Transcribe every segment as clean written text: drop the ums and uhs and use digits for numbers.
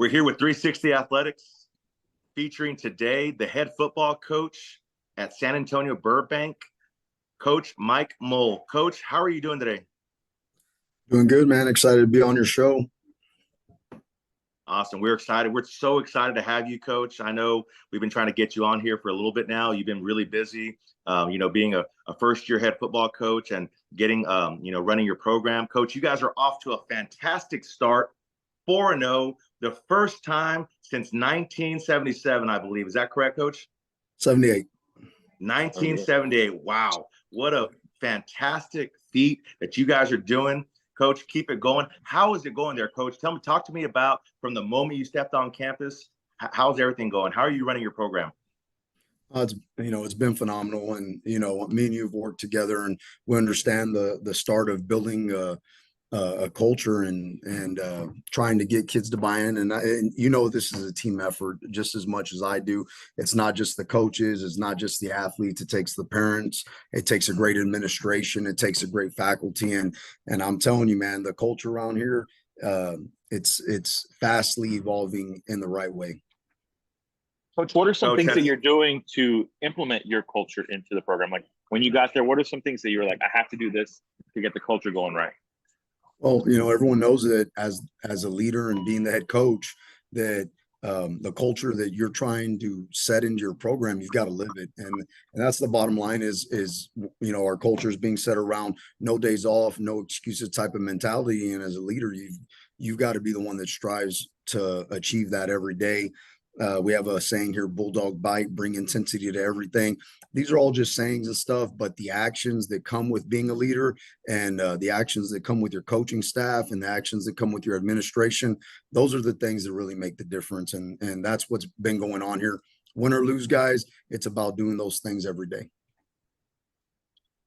We're here with 360 Athletics, featuring today the head football coach at San Antonio Burbank, Coach Mike Mull. Coach, how are you doing today? Doing good, man. Excited to be on your show. Awesome. We're excited. We're so excited to have you, Coach. I know we've been trying to get you on here for a little bit now. You've been really busy, being a first-year head football coach and getting, running your program. Coach, you guys are off to a fantastic start, 4-0, the first time since 1977, I believe. Is that correct, Coach? 78. 1978. Wow. What a fantastic feat that you guys are doing. Coach, keep it going. How is it going there, Coach? Talk to me about from the moment you stepped on campus. How's everything going? How are you running your program? It's been phenomenal, and me and you have worked together, and we understand the start of building a culture and trying to get kids to buy in. And this is a team effort just as much as I do. It's not just the coaches, it's not just the athletes, it takes the parents, it takes a great administration, it takes a great faculty. And I'm telling you, man, the culture around here, it's fastly evolving in the right way. Coach, what are some things that you're doing to implement your culture into the program? Like when you got there, what are some things that you were like, I have to do this to get the culture going right? Well, everyone knows that as a leader and being the head coach, that the culture that you're trying to set into your program, you've got to live it. And that's the bottom line is our culture is being set around no days off, no excuses type of mentality. And as a leader, you've got to be the one that strives to achieve that every day. We have a saying here, bulldog bite, bring intensity to everything. These are all just sayings and stuff, but the actions that come with being a leader and the actions that come with your coaching staff and the actions that come with your administration, those are the things that really make the difference. And that's what's been going on here. Win or lose, guys, it's about doing those things every day.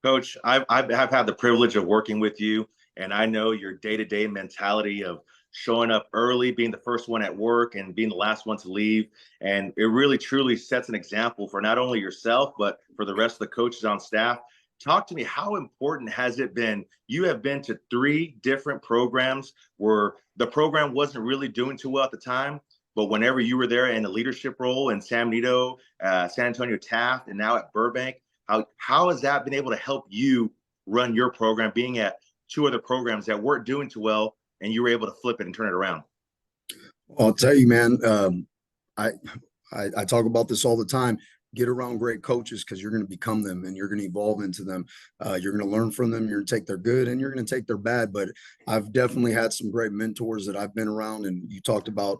Coach, I've had the privilege of working with you, and I know your day-to-day mentality of showing up early, being the first one at work and being the last one to leave. And it really truly sets an example for not only yourself, but for the rest of the coaches on staff. Talk to me, how important has it been? You have been to 3 different programs where the program wasn't really doing too well at the time, but whenever you were there in a leadership role in San Benito, San Antonio Taft, and now at Burbank, how has that been able to help you run your program, being at 2 other programs that weren't doing too well, and you were able to flip it and turn it around? Well, I'll tell you, man, I talk about this all the time. Get around great coaches because you're going to become them and you're going to evolve into them. You're going to learn from them. You're going to take their good and you're going to take their bad. But I've definitely had some great mentors that I've been around. And you talked about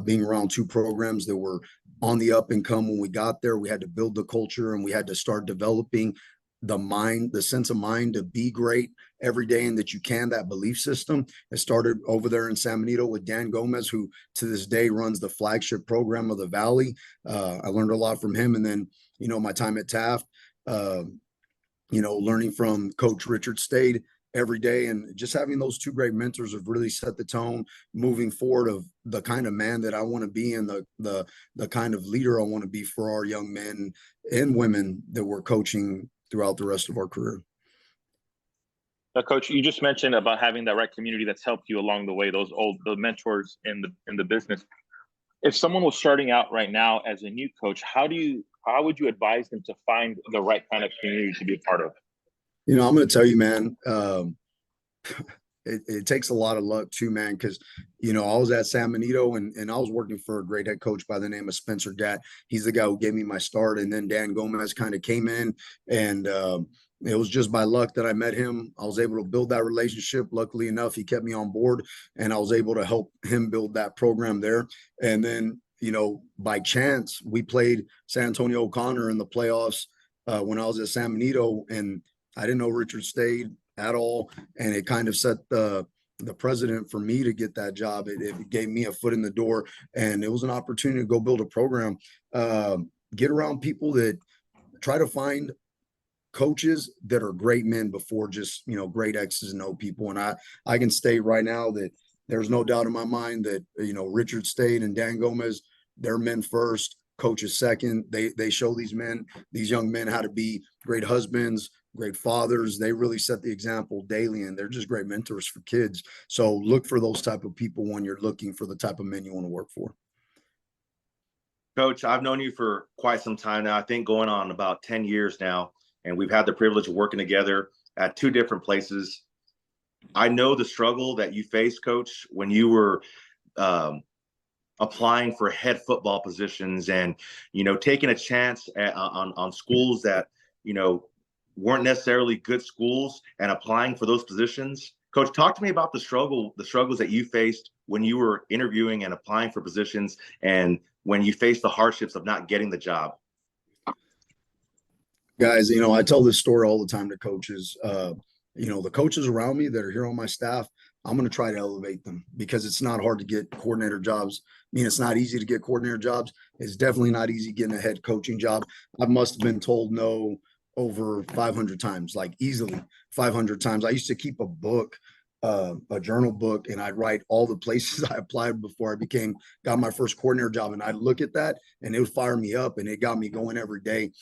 being around 2 programs that were on the up and come. When we got there, we had to build the culture and we had to start developing the sense of mind to be great every day and that you can, that belief system. It started over there in San Benito with Dan Gomez, who to this day runs the flagship program of the Valley. I learned a lot from him. And then, my time at Taft, learning from Coach Richard Stade every day, and just having those 2 great mentors have really set the tone moving forward of the kind of man that I want to be and the kind of leader I want to be for our young men and women that we're coaching throughout the rest of our career. Now, Coach, you just mentioned about having that right community that's helped you along the way, the mentors in the business. If someone was starting out right now as a new coach, how would you advise them to find the right kind of community to be a part of? I'm going to tell you, man, it takes a lot of luck too, man, because, I was at San Benito and I was working for a great head coach by the name of Spencer Gatt. He's the guy who gave me my start. And then Dan Gomez kind of came in and it was just by luck that I met him. I was able to build that relationship. Luckily enough, he kept me on board and I was able to help him build that program there. And then, by chance, we played San Antonio O'Connor in the playoffs when I was at San Benito, and I didn't know Richard Stade at all. And it kind of set the precedent for me to get that job. It gave me a foot in the door, and it was an opportunity to go build a program. Get around people that try to find coaches that are great men before just, great X's and O people. And I can state right now that there's no doubt in my mind that, Richard Stade and Dan Gomez, they're men first, coaches second. They show these young men how to be great husbands, great fathers. They really set the example daily, and they're just great mentors for kids. So look for those type of people when you're looking for the type of men you want to work for. Coach, I've known you for quite some time now. I think going on about 10 years now, and we've had the privilege of working together at two different places. I know the struggle that you faced, Coach, when you were applying for head football positions, and taking a chance on schools that weren't necessarily good schools, and applying for those positions. Coach, talk to me about the struggles that you faced when you were interviewing and applying for positions, and when you faced the hardships of not getting the job. Guys, I tell this story all the time to coaches. The coaches around me that are here on my staff, I'm going to try to elevate them, because it's not hard to get coordinator jobs. I mean, it's not easy to get coordinator jobs. It's definitely not easy getting a head coaching job. I must have been told no over 500 times, like easily 500 times. I used to keep a book, a journal book, and I'd write all the places I applied before I got my first coordinator job. And I'd look at that, and it would fire me up, and it got me going every day.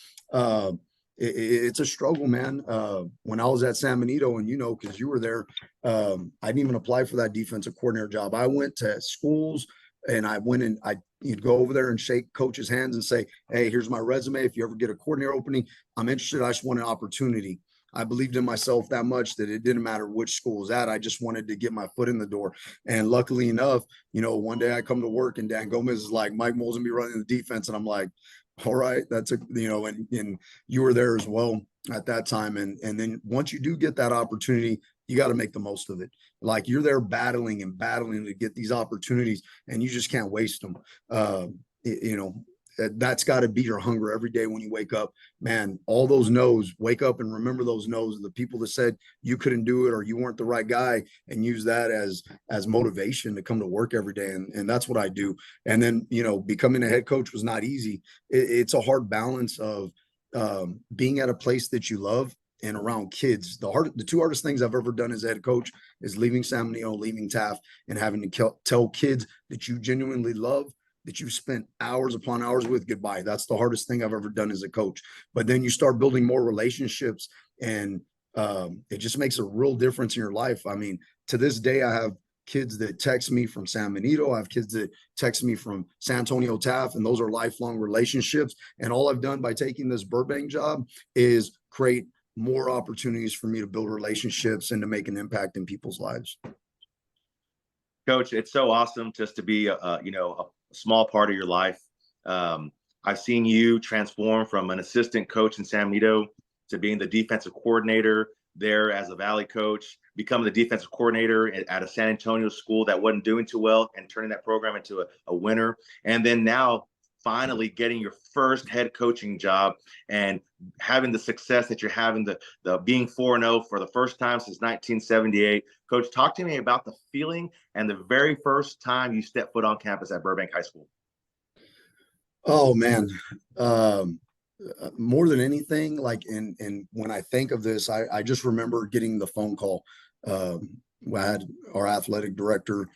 It's a struggle, man. When I was at San Benito, and because you were there, I didn't even apply for that defensive coordinator job. I went to schools, and you'd go over there and shake coaches' hands and say, "Hey, here's my resume. If you ever get a coordinator opening, I'm interested. I just want an opportunity." I believed in myself that much that it didn't matter which school was at. I just wanted to get my foot in the door. And luckily enough, one day I come to work, and Dan Gomez is like, "Mike Mull's gonna be running the defense," and I'm like, all right, that's and you were there as well at that time. And then once you do get that opportunity, you got to make the most of it. Like, you're there battling to get these opportunities, and you just can't waste them. That's got to be your hunger every day when you wake up, man. All those no's, wake up and remember those no's, the people that said you couldn't do it or you weren't the right guy, and use that as motivation to come to work every day. And that's what I do. And then, becoming a head coach was not easy. It's a hard balance of being at a place that you love and around kids. The two hardest things I've ever done as a head coach is leaving San Benito, leaving Taft, and having to tell kids that you genuinely love, that you've spent hours upon hours with, goodbye. That's the hardest thing I've ever done as a coach. But then you start building more relationships, and it just makes a real difference in your life. I mean, to this day, I have kids that text me from San Benito. I have kids that text me from San Antonio Taft, and those are lifelong relationships. And all I've done by taking this Burbank job is create more opportunities for me to build relationships and to make an impact in people's lives. Coach, it's so awesome just to be a small part of your life. I've seen you transform from an assistant coach in San Benito to being the defensive coordinator there as a Valley coach, becoming the defensive coordinator at a San Antonio school that wasn't doing too well, and turning that program into a winner. And then now finally getting your first head coaching job and having the success that you're having, the being 4-0 for the first time since 1978. Coach, talk to me about the feeling and the very first time you stepped foot on campus at Burbank High School. Oh, man. More than anything, like, and when I think of this, I just remember getting the phone call. I had our athletic director,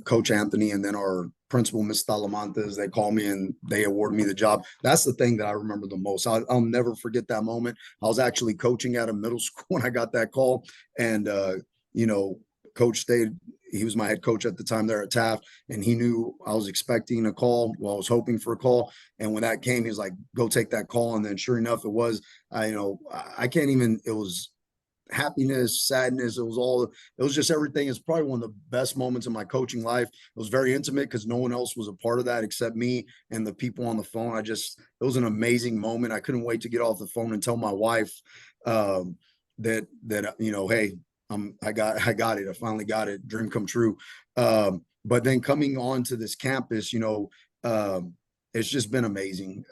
Coach Anthony, and then our principal, Miss Talamantes. They call me and they award me the job. That's the thing that I remember the most. I'll never forget that moment. I was actually coaching at a middle school when I got that call, and Coach stayed. He was my head coach at the time there at Taft, and he knew I was expecting a call. Well, I was hoping for a call, and when that came, he was like, "Go take that call." And then, sure enough, it was. I can't even. It was happiness, sadness. It was just everything. It's probably one of the best moments in my coaching life. It was very intimate because no one else was a part of that except me and the people on the phone. It was an amazing moment. I couldn't wait to get off the phone and tell my wife that hey, I got it. I finally got it. Dream come true. But then coming on to this campus, it's just been amazing.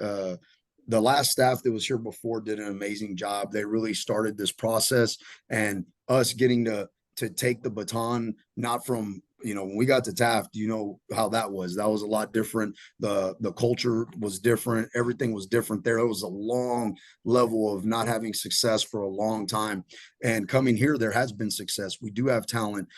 The last staff that was here before did an amazing job. They really started this process, and us getting to take the baton, not from, when we got to Taft, how that was a lot different. The culture was different. Everything was different there. It was a long level of not having success for a long time. And coming here, there has been success. We do have talent.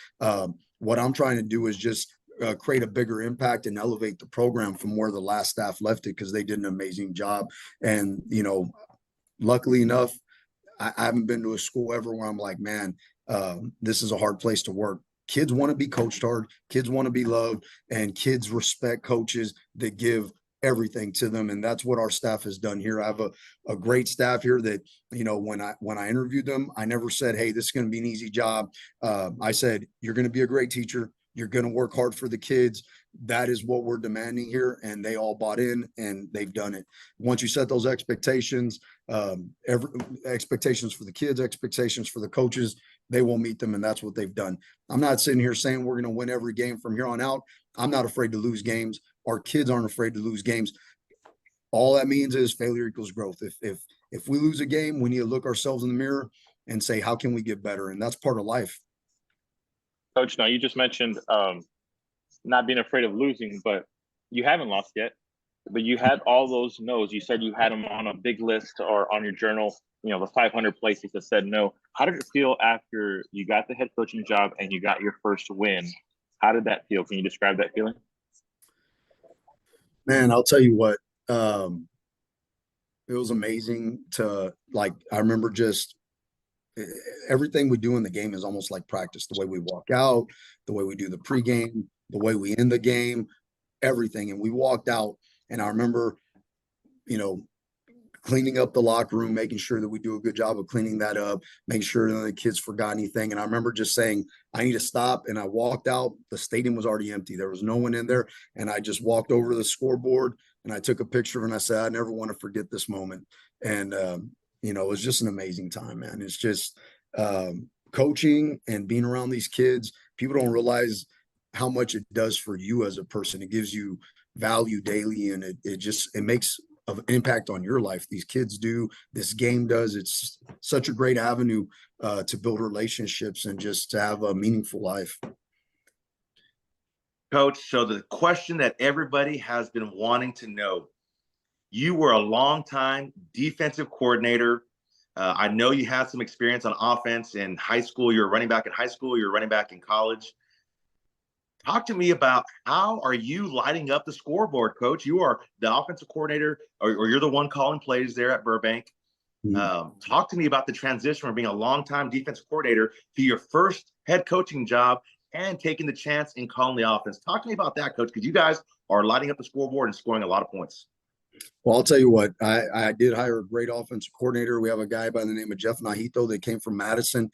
What I'm trying to do is just create a bigger impact and elevate the program from where the last staff left it, because they did an amazing job. And luckily enough, I haven't been to a school ever where I'm like, man, this is a hard place to work. Kids want to be coached hard. Kids want to be loved, and kids respect coaches that give everything to them. And that's what our staff has done here. I have a great staff here that, when I interviewed them, I never said, hey, this is going to be an easy job. I said, you're going to be a great teacher. You're going to work hard for the kids. That is what we're demanding here. And they all bought in, and they've done it. Once you set those expectations, expectations for the kids, expectations for the coaches, they will meet them. And that's what they've done. I'm not sitting here saying we're going to win every game from here on out. I'm not afraid to lose games. Our kids aren't afraid to lose games. All that means is failure equals growth. If we lose a game, we need to look ourselves in the mirror and say, how can we get better? And that's part of life. Coach, now you just mentioned not being afraid of losing, but you haven't lost yet. But you had all those no's. You said you had them on a big list or on your journal, the 500 places that said no. How did it feel after you got the head coaching job and you got your first win? How did that feel? Can you describe that feeling? Man, I'll tell you what, it was amazing I remember just everything we do in the game is almost like practice. The way we walk out, the way we do the pregame, the way we end the game, everything. And we walked out, and I remember, cleaning up the locker room, making sure that we do a good job of cleaning that up, making sure that the kids forgot anything. And I remember just saying, I need to stop. And I walked out. The stadium was already empty. There was no one in there. And I just walked over to the scoreboard, and I took a picture, and I said, I never want to forget this moment. And, it was just an amazing time, man. It's just coaching and being around these kids. People don't realize how much it does for you as a person. It gives you value daily, and it makes of impact on your life. These kids do, this game does. It's such a great avenue to build relationships and just to have a meaningful life. Coach, so the question that everybody has been wanting to know, you were a longtime defensive coordinator. I know you had some experience on offense in high school. You're a running back in high school. You're a running back in college. Talk to me about how are you lighting up the scoreboard, Coach? You are the offensive coordinator, or you're the one calling plays there at Burbank. Talk to me about the transition from being a longtime defensive coordinator to your first head coaching job and taking the chance in calling the offense. Talk to me about that, Coach, because you guys are lighting up the scoreboard and scoring a lot of points. Well, I'll tell you what, I did hire a great offensive coordinator. We have a guy by the name of Jeff Nahito that came from Madison.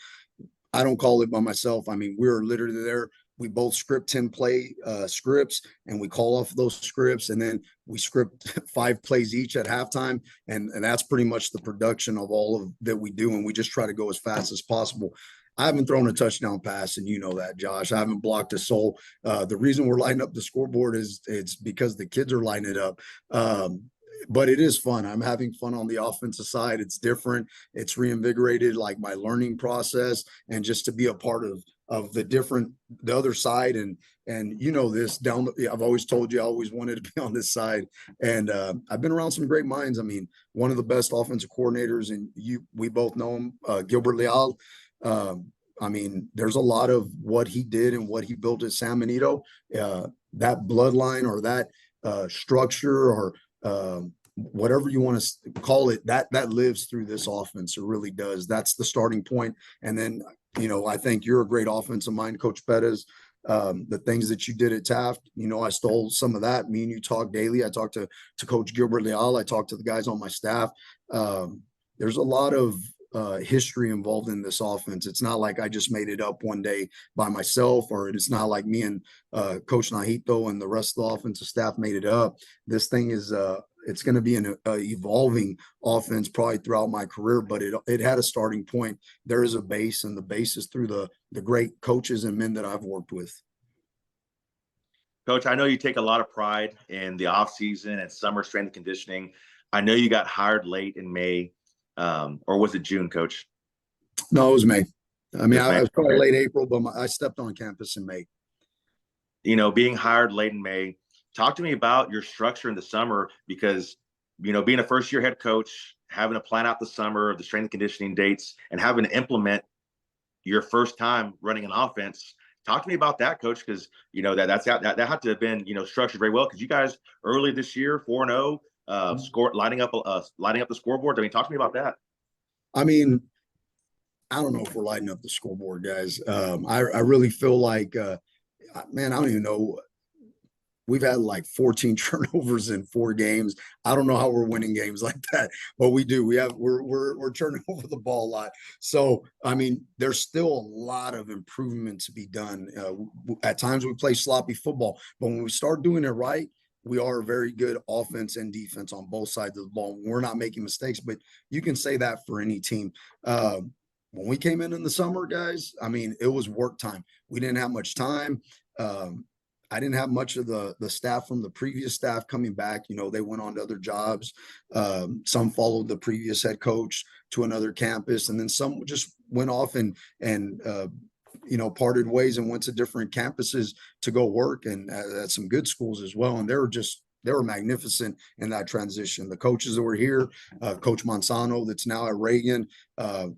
I don't call it by myself. I mean, we're literally there. We both script 10 play scripts, and we call off those scripts, and then we script 5 plays each at halftime. And that's pretty much the production of all of that we do. And we just try to go as fast as possible. I haven't thrown a touchdown pass, and you know that, Josh. I haven't blocked a soul. The reason we're lighting up the scoreboard is it's because the kids are lighting it up. But it is fun. I'm having fun on the offensive side. It's different. It's reinvigorated like my learning process, and just to be a part of the other side. And this I've always told you, I always wanted to be on this side. And I've been around some great minds. I mean, one of the best offensive coordinators, and we both know him, Gilbert Leal. I mean, there's a lot of what he did and what he built at San Benito, that bloodline or that structure or whatever you want to call it, that lives through this offense. It really does. That's the starting point. And then, I think you're a great offensive mind, Coach Pettis. The things that you did at Taft, I stole some of that. Me and you talk daily. I talk to Coach Gilbert Leal. I talk to the guys on my staff. There's a lot of history involved in this offense. It's not like I just made it up one day by myself, or it's not like me and Coach Nahito and the rest of the offensive staff made it up. This thing is it's going to be an evolving offense probably throughout my career, but it had a starting point. There is a base, and the base is through the great coaches and men that I've worked with. Coach, I know you take a lot of pride in the off season and summer strength and conditioning. I know you got hired late in May. Or was it June, Coach? No, it was May. I mean, I was probably late April, but I stepped on campus in May. Being hired late in May, talk to me about your structure in the summer, because, being a first-year head coach, having to plan out the summer, the strength and conditioning dates, and having to implement your first time running an offense. Talk to me about that, Coach, because, that had to have been, structured very well, because you guys early this year, 4-0, lighting up the scoreboard. I mean, talk to me about that. I mean, I don't know if we're lighting up the scoreboard, guys. I really feel like, man, I don't even know. We've had like 14 turnovers in 4 games. I don't know how we're winning games like that, but we do. We're turning over the ball a lot. So I mean, there's still a lot of improvement to be done. At times we play sloppy football, but when we start doing it right, we are very good offense and defense on both sides of the ball. We're not making mistakes, but you can say that for any team. When we came in the summer, guys, I mean, it was work time. We didn't have much time. Um, I didn't have much of the staff from the previous staff coming back. You know, they went on to other jobs. Some followed the previous head coach to another campus, and then some just went off and you know, parted ways and went to different campuses to go work and at some good schools as well. And they were magnificent in that transition. The coaches that were here, Coach Monsanto, that's now at Reagan,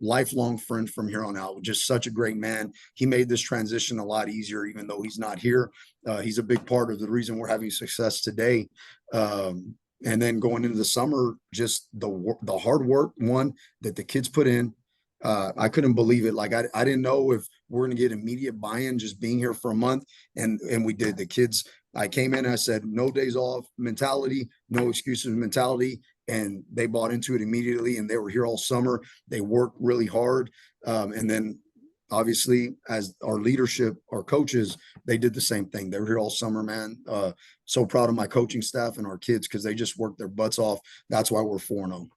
lifelong friend from here on out, just such a great man. He made this transition a lot easier, even though he's not here. He's a big part of the reason we're having success today. And then going into the summer, just the hard work that the kids put in. I couldn't believe it. Like I didn't know if we're going to get immediate buy-in just being here for a month, and we did. The kids. I came in. I said no days off mentality, no excuses mentality, and they bought into it immediately. And they were here all summer. They worked really hard, and then obviously as our leadership, our coaches, they did the same thing. They were here all summer, man. So proud of my coaching staff and our kids because they just worked their butts off. That's why we're 4-0.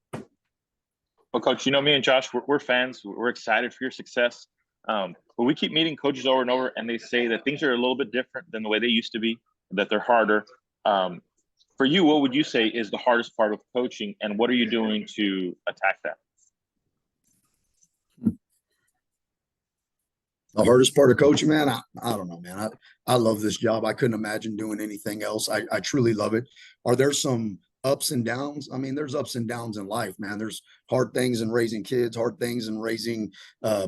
Well, Coach, you know, me and Josh, we're fans. We're excited for your success. But we keep meeting coaches over and over, and they say that things are a little bit different than the way they used to be, that they're harder. For you, what would you say is the hardest part of coaching, and what are you doing to attack that? The hardest part of coaching, man, I don't know, man. I love this job. I couldn't imagine doing anything else. I truly love it. Are there some ups and downs? I mean, there's ups and downs in life, man. There's hard things in raising kids, hard things in raising,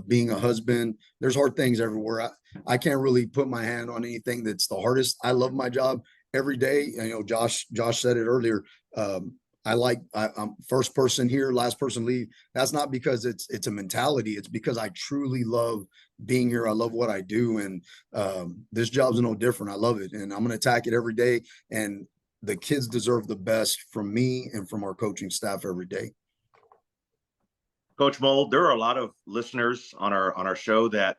being a husband. There's hard things everywhere. I can't really put my hand on anything that's the hardest. I love my job every day. You know, Josh said it earlier. I'm first person here, last person leave. That's not because it's a mentality. It's because I truly love being here. I love what I do. And this job's no different. I love it. And I'm going to attack it every day. And the kids deserve the best from me and from our coaching staff every day. Coach Mull, there are a lot of listeners on our show that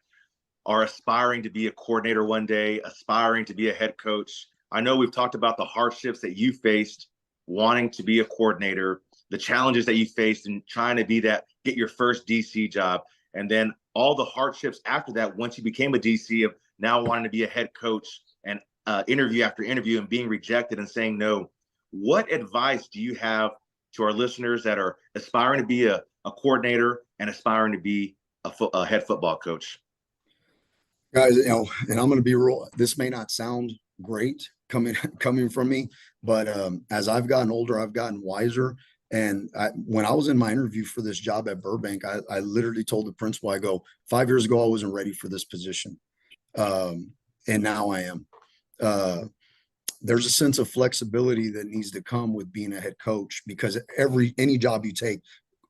are aspiring to be a coordinator one day, aspiring to be a head coach. I know we've talked about the hardships that you faced wanting to be a coordinator, the challenges that you faced in trying to get your first DC job, and then all the hardships after that once you became a DC of now wanting to be a head coach and interview after interview and being rejected and saying no. What advice do you have to our listeners that are aspiring to be a coordinator and aspiring to be a head football coach? Guys, you know, and I'm going to be real. This may not sound great coming from me, but as I've gotten older, I've gotten wiser. And when I was in my interview for this job at Burbank, I literally told the principal, I go, 5 years ago, I wasn't ready for this position. And now I am. There's a sense of flexibility that needs to come with being a head coach, because any job you take,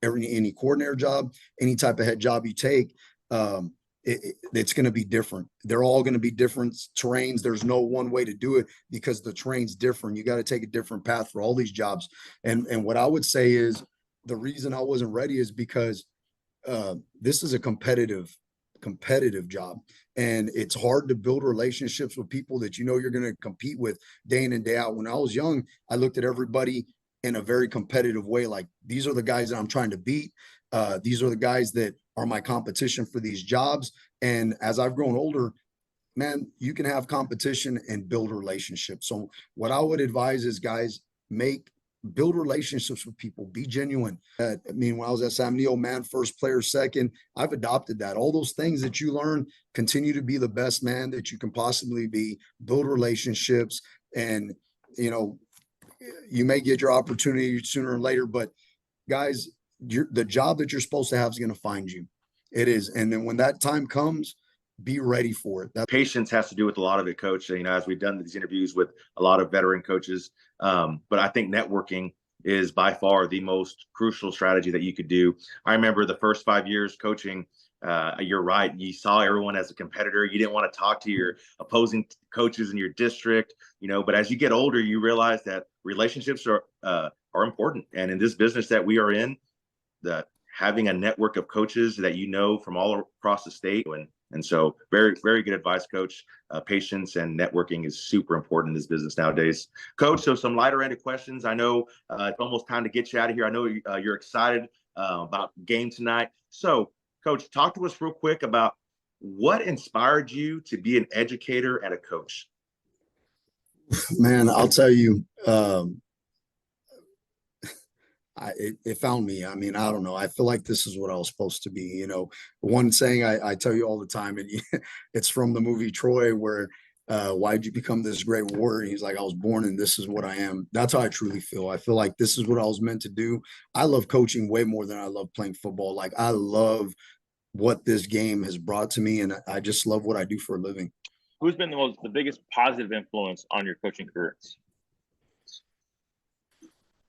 any coordinator job, any type of head job you take, it's going to be different. They're all going to be different terrains. There's no one way to do it because the terrain's different. You got to take a different path for all these jobs. And what I would say is the reason I wasn't ready is because this is a competitive job, and it's hard to build relationships with people that you know you're going to compete with day in and day out. When I was young, I looked at everybody in a very competitive way. Like, these are the guys that I'm trying to beat. These are the guys that are my competition for these jobs. And as I've grown older, man, you can have competition and build relationships. So what I would advise is, guys, build relationships with people, be genuine. I mean, when I was at Sam Neill, man first, player second, I've adopted that. All those things that you learn, continue to be the best man that you can possibly be, build relationships. And, you know, you may get your opportunity sooner or later, but guys, the job that you're supposed to have is going to find you. It is. And then when that time comes, be ready for it. Patience has to do with a lot of it, Coach. You know, as we've done these interviews with a lot of veteran coaches, but I think networking is by far the most crucial strategy that you could do. I remember the first 5 years coaching. You're right. You saw everyone as a competitor. You didn't want to talk to your opposing coaches in your district, but as you get older, you realize that relationships are important. And in this business that we are in, that having a network of coaches that from all across the state, and so very, very good advice, Coach. Patience and networking is super important in this business nowadays. Coach, so some lighter-ended questions. I know it's almost time to get you out of here. I know you're excited about game tonight. So, Coach, talk to us real quick about what inspired you to be an educator and a coach. Man, I'll tell you, it found me. I mean, I don't know. I feel like this is what I was supposed to be. One saying I tell you all the time, and it's from the movie Troy, where why'd you become this great warrior? He's like, I was born and this is what I am. That's how I truly feel. I feel like this is what I was meant to do. I love coaching way more than I love playing football. Like, I love what this game has brought to me, and I just love what I do for a living. Who's been the biggest positive influence on your coaching career?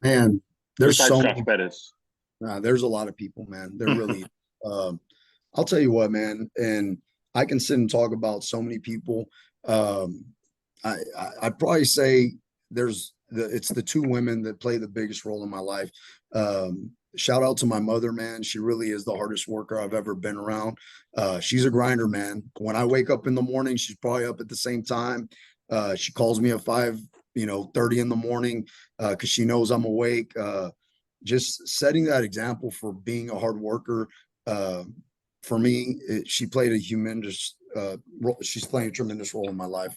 Man, there's Besides Josh Bettis. There's a lot of people, man. There really I'll tell you what, man, and I can sit and talk about so many people. I'd probably say it's the two women that play the biggest role in my life. Shout out to my mother, man. She really is the hardest worker I've ever been around. She's a grinder, man. When I wake up in the morning, she's probably up at the same time. She calls me at 5:30 in the morning because she knows I'm awake. Just setting that example for being a hard worker. For me, she played a tremendous role. She's playing a tremendous role in my life.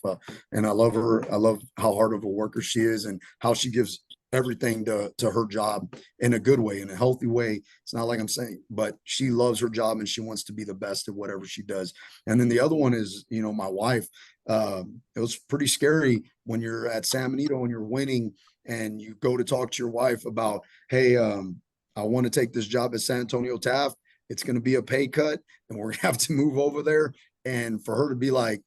And I love her. I love how hard of a worker she is and how she gives everything to her job in a good way, in a healthy way. It's not like I'm saying, but she loves her job and she wants to be the best at whatever she does. And then the other one is, my wife. It was pretty scary when you're at San Benito and you're winning and you go to talk to your wife about, hey, I want to take this job at San Antonio Taft. It's going to be a pay cut and we're going to have to move over there. And for her to be like,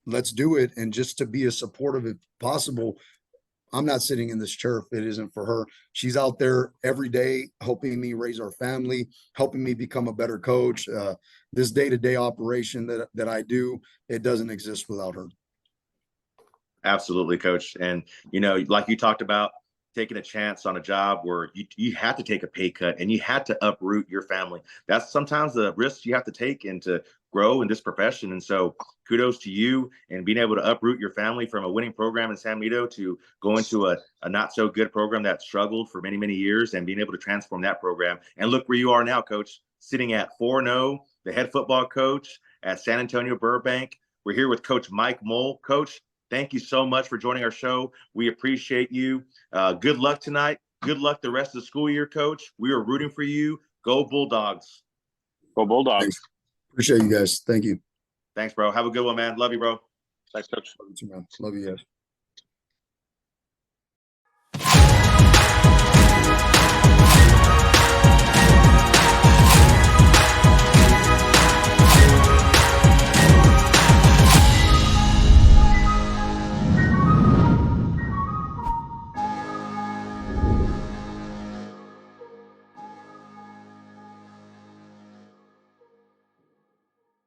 let's do it. And just to be as supportive as possible. I'm not sitting in this chair if it isn't for her. She's out there every day helping me raise our family, helping me become a better coach. This day-to-day operation that I do, it doesn't exist without her. Absolutely, Coach. And, like you talked about, taking a chance on a job where you had to take a pay cut and you had to uproot your family. That's sometimes the risks you have to take and to grow in this profession. And so kudos to you and being able to uproot your family from a winning program in San Benito to go into a not so good program that struggled for many, many years and being able to transform that program. And look where you are now, Coach, sitting at 4-0, the head football coach at San Antonio Burbank. We're here with Coach Mike Mull. Coach, thank you so much for joining our show. We appreciate you. Good luck tonight. Good luck the rest of the school year, Coach. We are rooting for you. Go Bulldogs. Go Bulldogs. Thanks. Appreciate you guys. Thank you. Thanks, bro. Have a good one, man. Love you, bro. Thanks, Coach. Love you guys.